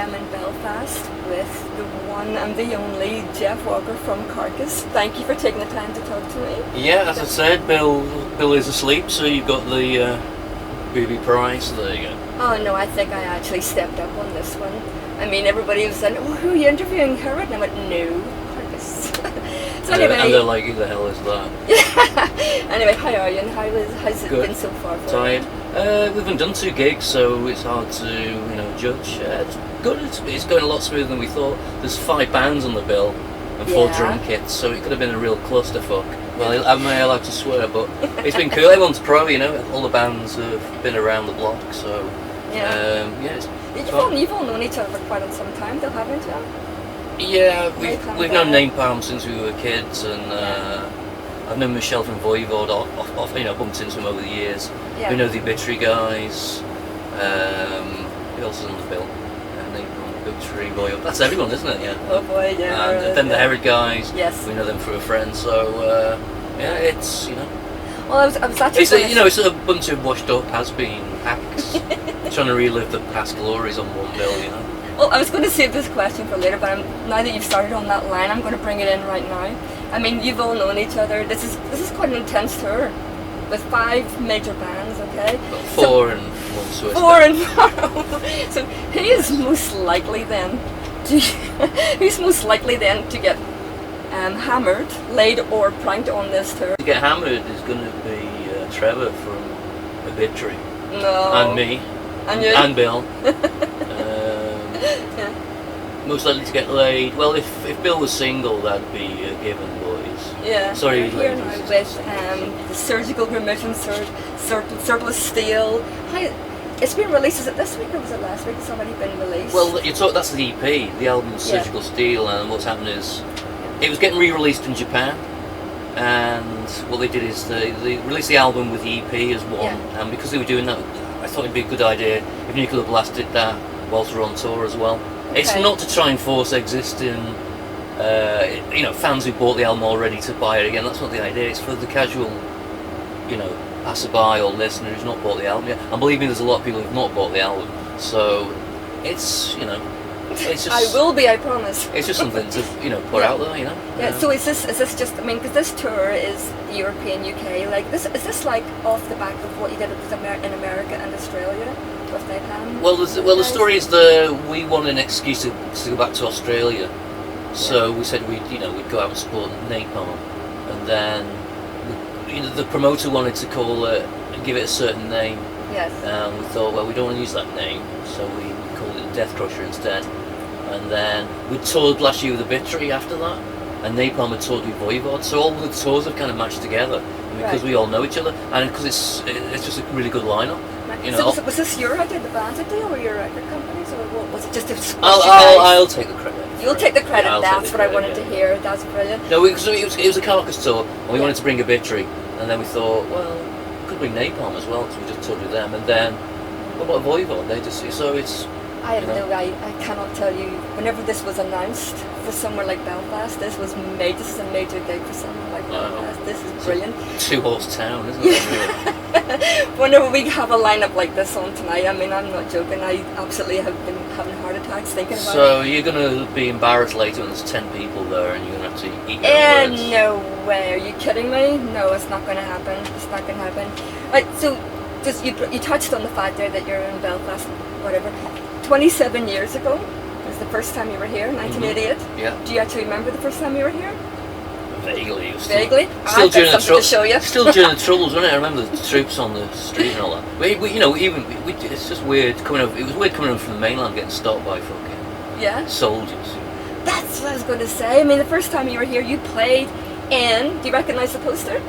I'm in Belfast with the one and the only Jeff Walker from Carcass. Thank you for taking the time to talk to me. Yeah, as I said, Bill is asleep, so you've got the booby prize, so there you go. Oh no, I think I actually stepped up on this one. I mean, everybody was saying, oh, who are you interviewing, Herod? And I went, no, Carcass. So anyway, and they're like, who the hell is that? Yeah. Anyway, how are you and how's it been so far for Tired. you? We haven't done 2 gigs, so it's hard to judge. It's good. It's going a lot smoother than we thought. There's 5 bands on the bill and 4 drum kits, so it could have been a real clusterfuck. Well, I'm not allowed to swear, but it's been cool. Everyone's pro, all the bands have been around the block, so You've all known each other for quite some time, though, haven't you? Yeah, we've known Napalm since we were kids, and I've known Michelle from Voivod off bumped into him over the years. Yeah. We know the Obituary guys. Who else is on the bill? Napalm, Obituary, Voivod. That's everyone, isn't it? Yeah. Oh boy, yeah. And then the Herod guys. Yes. We know them through a friend, so it's Well, I was actually. It's a bunch of washed up has-been acts trying to relive the past glories on one bill, Well, I was going to save this question for later, but now that you've started on that line, I'm going to bring it in right now. I mean, you've all known each other. This is quite an intense tour, with 5 major bands. Okay. 4 and 1 Swiss. 4 and 4. So who is most likely then to get hammered, laid, or pranked on this tour? To get hammered is going to be Trevor from Obituary. No. And me. And you. And Bill. Yeah. Most likely to get laid. Well, if Bill was single, that'd be a given, boys. Yeah. Sorry, we're here ladies. now with the surgical remission surplus steel. It's been released. Is it this week or was it last week? It's already been released. Well, that's the EP. The album's Surgical Steel, and what's happened is it was getting re-released in Japan, and what they did is they released the album with the EP as one, and because they were doing that, I thought it'd be a good idea if Nuclear Blast did that whilst we're on tour as well. Okay. It's not to try and force existing fans who bought the album already to buy it again. That's not the idea. It's for the casual passerby or listener who's not bought the album yet. And believe me, there's a lot of people who've not bought the album, so it's it's just, I will be, I promise. It's just something to put out there, Yeah. So is this just? I mean, because this tour is European, UK. Like this, is this like off the back of what you did in America and Australia with Napalm? Well, the story is we wanted an excuse to go back to Australia, so we said we'd go out and support Napalm, and then the promoter wanted to call it and give it a certain name. Yes. And we thought, well, we don't want to use that name, so we called it Death Crusher instead. And then we toured last year with Obituary after that, and Napalm had toured with Voivod, so all the tours have kind of matched together, and because we all know each other, and because it's just a really good lineup. Right. So was this your idea, the band's idea, or your record company's, or what was it? Just a I'll take the credit. You'll take the credit. That's what I wanted to hear. That's brilliant. No, it was a Carcass tour, and we wanted to bring Obituary, and then we thought, well, we could bring Napalm as well, so we just toured with them, and then what about Voivod? I have I cannot tell you. Whenever this was announced for somewhere like Belfast, this is a major gig for somewhere like Belfast. This is brilliant. 2-horse town, isn't it? Whenever we have a lineup like this on tonight, I mean, I'm not joking. I absolutely have been having heart attacks thinking about it. So you're going to be embarrassed later when there's 10 people there, and you're going to have to eat your own words. No way. Are you kidding me? No, it's not going to happen. It's not going to happen. Right. So, just you touched on the fact there that you're in Belfast, whatever. 27 years ago was the first time you were here, 1988. Mm-hmm. Yeah. Do you actually remember the first time you were here? Vaguely. Vaguely? Still during the troubles. Still during the troubles, wasn't it? I remember the troops on the street and all that. It's just weird coming over. It was weird coming over from the mainland, getting stopped by fucking soldiers. That's what I was going to say. I mean, the first time you were here, you played in. Do you recognise the poster?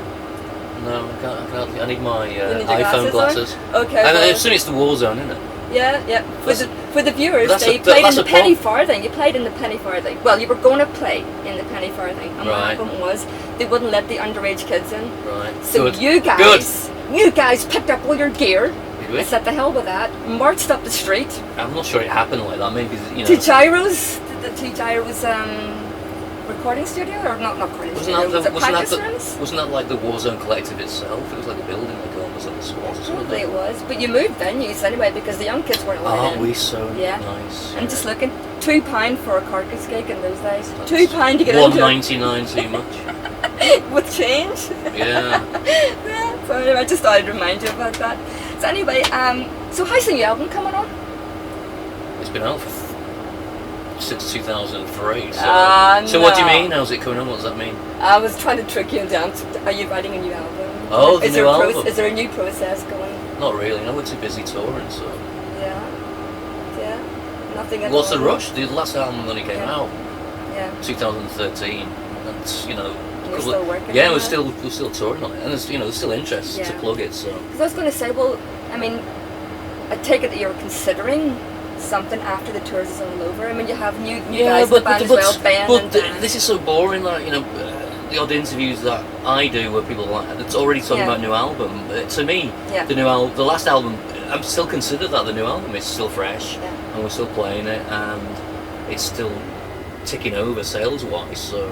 No, I can't. I need my iPhone glasses. Okay. I assume it's the war zone, isn't it? Yeah. For the viewers, they played in the Penny Farthing. You played in the Penny Farthing. Well, you were going to play in the Penny Farthing, and what happened was they wouldn't let the underage kids in. Right. So you guys picked up all your gear. And said the hell with that. Marched up the street. I'm not sure it happened like that. Maybe to Gyro's, the Gyro's recording studio, or not recording studio. Wasn't that like the Warzone Collective itself? It was like a building they called it. was at the school. Probably it was. But you moved then, you anyway, because the young kids weren't allowed Aren't in. we so Yeah. nice? I'm just looking, £2 for a Carcass gig in those days. £2 to get into $1.99 too much. it. With change. Yeah. Yeah, so anyway, I just thought I'd remind you about that. So anyway, so how's the new album coming on? It's been out since 2003. So, no. What do you mean? How's it coming on? What does that mean? I was trying to trick you down. Are you writing a new album? Oh, the new album. Is there a new process going? Not really. No, we're too busy touring. So. Yeah. Nothing at What's all. the rush? The last album only came out. Yeah. 2013. And You're still working. Yeah, on we're it? still touring on it, and there's still interest to plug it. So. Because I was going to say, well, I mean, I take it that you're considering something after the tours is all over. I mean, you have new guys in the band as well, Ben and Dan. This is so boring. Like the odd interviews that I do where people are like, it's already talking about a new album. To me, the last album, I'm still considered that the new album. It's still fresh, and we're still playing it, and it's still ticking over sales-wise. So,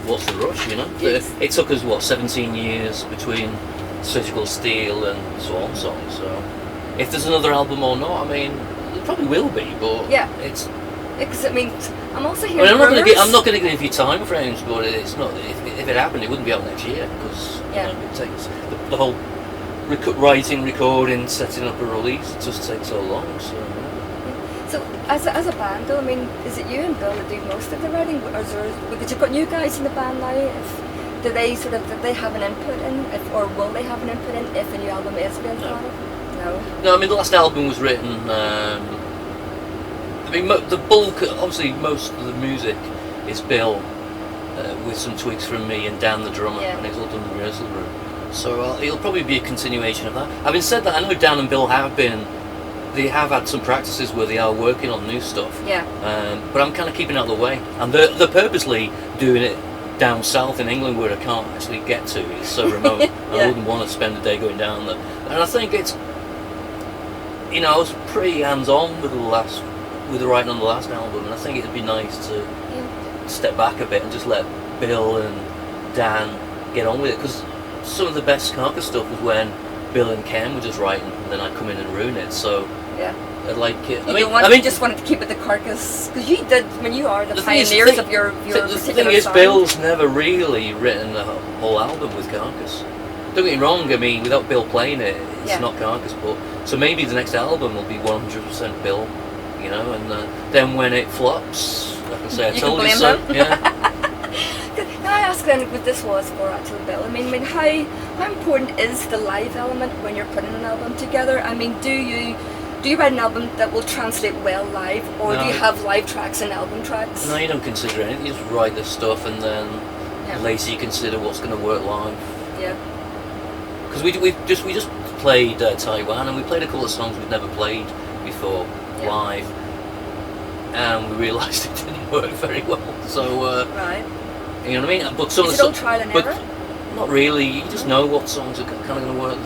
what's the rush? Yes. It took us 17 years between Surgical Steel and Swan Song. So, if there's another album or not, I mean, there probably will be, but it's. Because I mean, I'm also hearing. I'm not going to give you time frames, but it's not. If it happened, it wouldn't be out next year because it takes the whole writing, recording, setting up a release. It just takes so long. So as a band, though, I mean, is it you and Bill that do most of the writing, or is there, because you've got new guys in the band now? Do they have an input in, or will they have an input in if a new album is being thought of? No, I mean the last album was written. I mean, the bulk, obviously, most of the music is Bill, with some tweaks from me and Dan, the drummer, and it's all done in the rehearsal room. So it'll probably be a continuation of that. Having said that, I know Dan and Bill they have had some practices where they are working on new stuff. Yeah. But I'm kind of keeping out of the way, and they're purposely doing it down south in England where I can't actually get to. It's so remote. I wouldn't want to spend a day going down there. And I think it's, I was pretty hands-on with the writing on the last album, and I think it'd be nice to step back a bit and just let Bill and Dan get on with it, because some of the best Carcass stuff was when Bill and Ken were just writing, and then I'd come in and ruin it. So I'd like it. You just wanted to keep it the Carcass, because you did. When you are the pioneers of your the particular thing is, sound. Bill's never really written a whole album with Carcass. Don't get me wrong. I mean, without Bill playing it, it's not Carcass. But so maybe the next album will be 100% Bill. And then when it flops, like I say, I told you so. Yeah. Can I ask then what this was for, actually, Bill? I mean, how important is the live element when you're putting an album together? I mean, do you write an album that will translate well live, or do you have live tracks and album tracks? No, you don't consider anything. You just write the stuff, and then later you consider what's going to work live. Yeah. Because we just played Taiwan, and we played a couple of songs we'd never played before. Live, and we realised it didn't work very well. So, right. You know what I mean? But some is it all trial and error? Not really. You just know what songs are kind of going to work.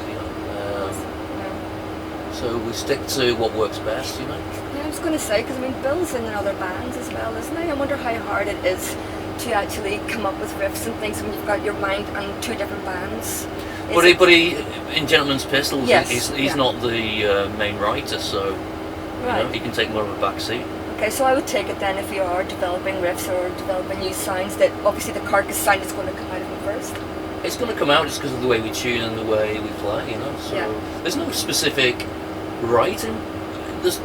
So we stick to what works best. Yeah, I was going to say, because I mean, Bill's in other bands as well, isn't he? I wonder how hard it is to actually come up with riffs and things when you've got your mind on two different bands. But he, in Gentleman's Pistols, he's not the main writer, so. He can take more of a back seat. Okay, so I would take it then, if you are developing riffs or developing new sounds, that obviously the Carcass sound is going to come out of it first. It's going to come out just because of the way we tune and the way we play, So there's no specific writing. There's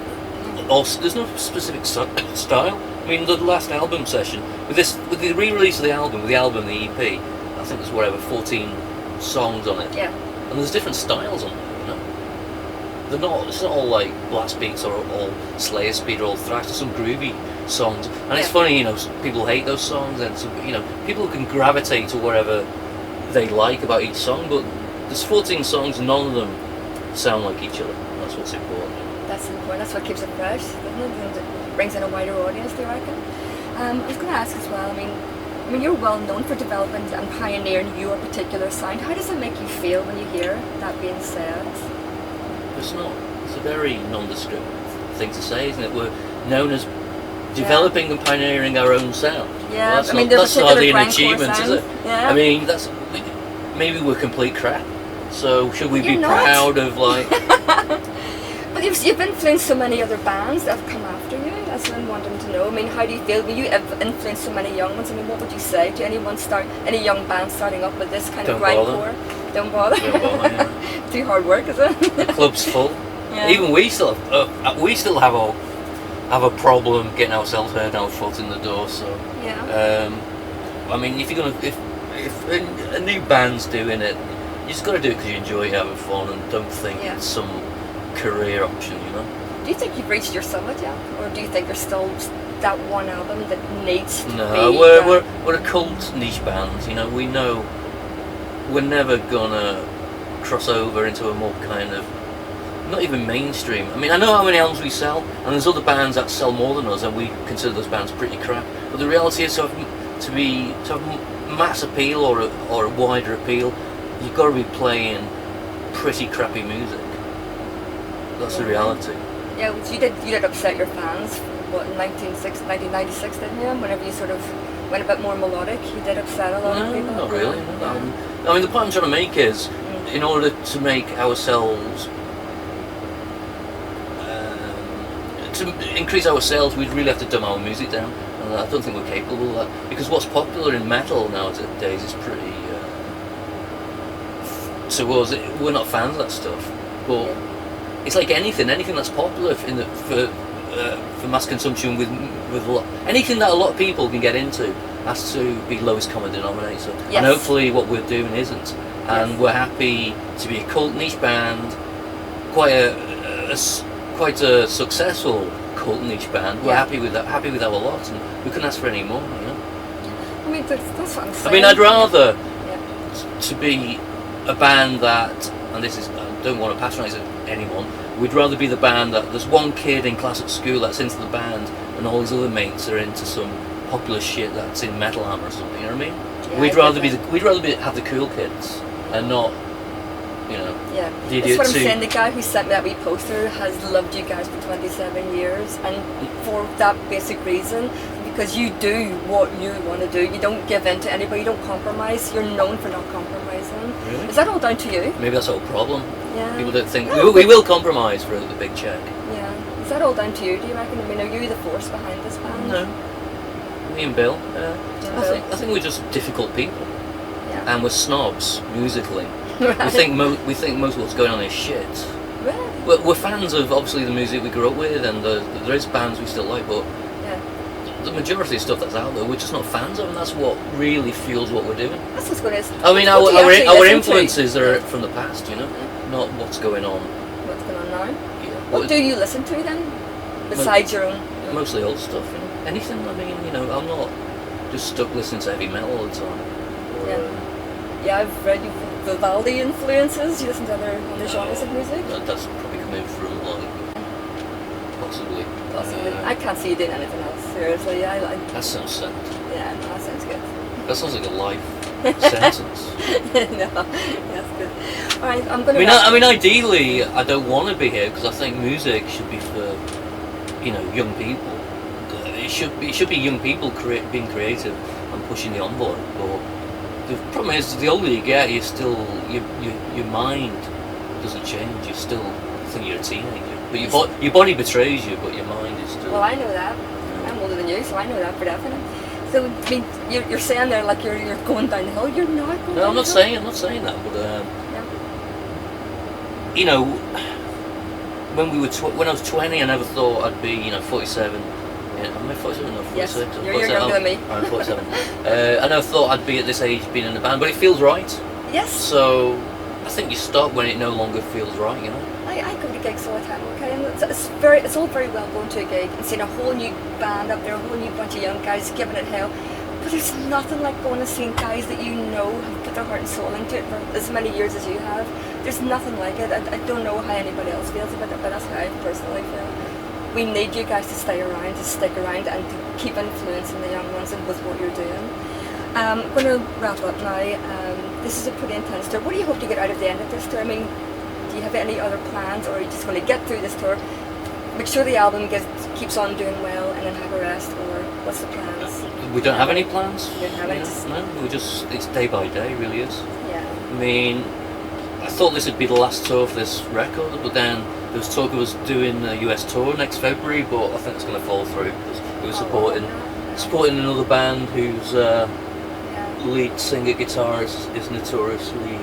no specific style. I mean, the last album session with the re-release of the album, the EP, I think there's 14 songs on it. Yeah. And there's different styles on it. It's not all like blast beats or all Slayer speed or all thrash. There's some groovy songs, and it's funny, people hate those songs, and people can gravitate to whatever they like about each song. But there's 14 songs, and none of them sound like each other. That's what's important. That's important. That's what keeps it fresh, doesn't it? And it brings in a wider audience, do you reckon? I was going to ask as well. I mean, you're well known for developing and pioneering your particular sound. How does it make you feel when you hear that being said? It's a very nondescript thing to say, isn't it? We're known as developing and pioneering our own sound. Yeah, well, that's hardly an achievement, is it? Yeah. I mean, maybe we're complete crap, So should we be You're not. proud of like? But you've influenced so many other bands that have come after you. That's what I'm wanting to know. I mean, how do you feel when you have influenced so many young ones? I mean, what would you say to any young band starting up with this kind of grindcore? Don't bother. Don't bother. Yeah. Too hard work, is it? The club's full. Yeah. Even we still have a problem getting ourselves heard and our foot in the door. So Yeah. I mean, if a new band's doing it, you just got to do it because you enjoy having fun and don't think Yeah. it's some career option, you know. Do you think you've reached your summit yet, or do you think there's still that one album that needs to No, be? we're a cult niche band. You know, we know we're never gonna cross over into a more kind of not even mainstream. I mean, I know how many albums we sell, and there's other bands that sell more than us, and we consider those bands pretty crap. But the reality is, to have mass appeal or a wider appeal, you've got to be playing pretty crappy music. That's the reality. Yeah, you did upset your fans. What, in 1996, didn't you? Whenever you sort of went a bit more melodic, you did upset a lot of people. Not really. No. I mean, the point I'm trying to make is, in order to make ourselves, to increase our sales, we'd really have to dumb our music down. And I don't think we're capable of that. Because what's popular in metal nowadays is pretty. To us, we're not fans of that stuff. But it's like anything that's popular for mass consumption with a lot, anything that a lot of people can get into has to be lowest common denominator. Yes. And hopefully what we're doing isn't. And Yes. we're happy to be a cult niche band, quite a successful cult niche band. We're happy with that, happy with our lot, and we couldn't ask for any more, you know. I mean, that's what I'm saying. I mean, I'd rather Yeah. to be a band that, and this is, I don't want to patronise anyone, we'd rather be the band that there's one kid in class at school that's into the band and all his other mates are into some popular shit that's in Metal Hammer or something, you know what I mean? Yeah, we'd I rather have the cool kids and not, you know, Yeah, the that's what I'm idiots who, saying. The guy who sent me that wee poster has loved you guys for 27 years, and for that basic reason, because you do what you want to do. You don't give in to anybody. You don't compromise. You're known for not compromising. Really? Is that all down to you? maybe that's our problem. Yeah. People don't think, No, we will compromise for the big check. Yeah. Is that all down to you? Do you reckon? I mean, are you the force behind this band? No. Me and Bill. Bill. I think we're just difficult people, Yeah. and we're snobs musically. Right. We think most of what's going on is shit. Really? We're fans of obviously the music we grew up with, and there is bands we still like, but Yeah. the majority of stuff that's out there, we're just not fans of, and that's what really fuels what we're doing. That's what's good. I mean, What do you our actually listen to? influences are from the past, you know, not what's going on. What's going on now? Yeah. What do you listen to then? Besides your own. Mostly old stuff, you know. Anything. I mean, you know, I'm not just stuck listening to heavy metal all the time. Or, Yeah. Yeah, I've read you Vivaldi influences. You listen to other genres of music? That's probably coming from like possibly. Possibly. I can't see you doing anything else. Seriously, I like. That sounds sad. Yeah, no, that sounds good. That sounds like a life sentence. No, that's good. All right, I'm gonna. I mean, ideally, I don't want to be here because I think music should be for, you know, young people. It should be young people being creative and pushing the envelope. But the problem is, the older you get, you still your mind doesn't change. You still think you're a teenager, but your body betrays you, but your mind is still. Well, I know that. I'm older than you, so I know that for definite. So, I mean, you're saying there like you're going down the hill. You're not going. No, down I'm not the saying that, but hill. you know, when I was 20, I never thought I'd be, you know, 47. Yeah, am I 47 or 46? Yes, I'm you're 47. younger than me. I'm 47. I never thought I'd be at this age being in a band, but it feels right. Yes. So I think you stop when it no longer feels right, you know. I go to gigs all the time, okay, and it's all very well going to a gig and seeing a whole new band up there, a whole new bunch of young guys giving it hell. But there's nothing like going and seeing guys that you know have put their heart and soul into it for as many years as you have. There's nothing like it. I don't know how anybody else feels about it, but that's how I personally feel. We need you guys to stay around, to stick around, and to keep influencing the young ones and with what you're doing. I'm going to wrap up now. This is a pretty intense tour. What do you hope to get out of the end of this tour? I mean, do you have any other plans, or are you just going to get through this tour, make sure the album keeps on doing well, and then have a rest, or what's the plans? We don't have any plans. You don't have any? No, it's day by day, really is. Yeah. I mean, I thought this would be the last tour for this record, but then there was talk of us doing a US tour next February, but I think it's going to fall through because we were supporting another band whose lead singer guitar is notoriously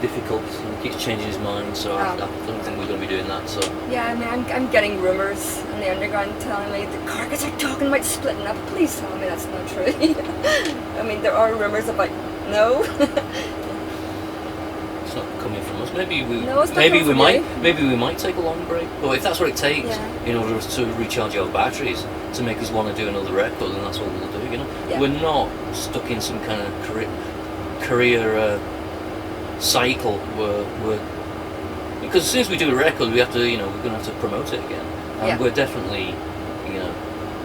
difficult and keeps changing his mind, so I don't think we're going to be doing that. So yeah, I mean, I'm getting rumours in the underground telling me the Carcass are talking about splitting up. Please tell me that's not true. I mean, there are rumours about no. It's not coming from us. Maybe we might take a long break. But if that's what it takes in order to recharge our batteries to make us want to do another record, then that's what we'll do. You know, we're not stuck in some kind of career cycle where because as soon as we do a record, we have to, we're going to have to promote it again, and we're definitely,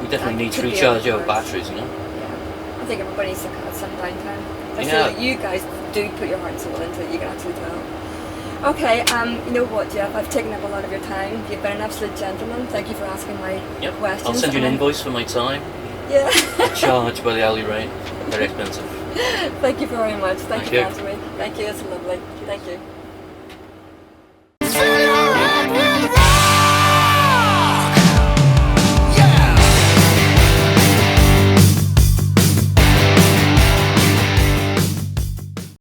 we definitely need to recharge our batteries. You know. Yeah, I think everybody needs to cut some downtime. I feel like you guys do put your heart and soul into it, you can actually tell. Okay, you know what, Jeff, I've taken up a lot of your time. You've been an absolute gentleman. Thank you for asking my questions. I'll send you an invoice for my time. Yeah. I charge by the hourly rate. Very expensive. Thank you very much. Thank you for answering me. Thank you, it's lovely. Thank you.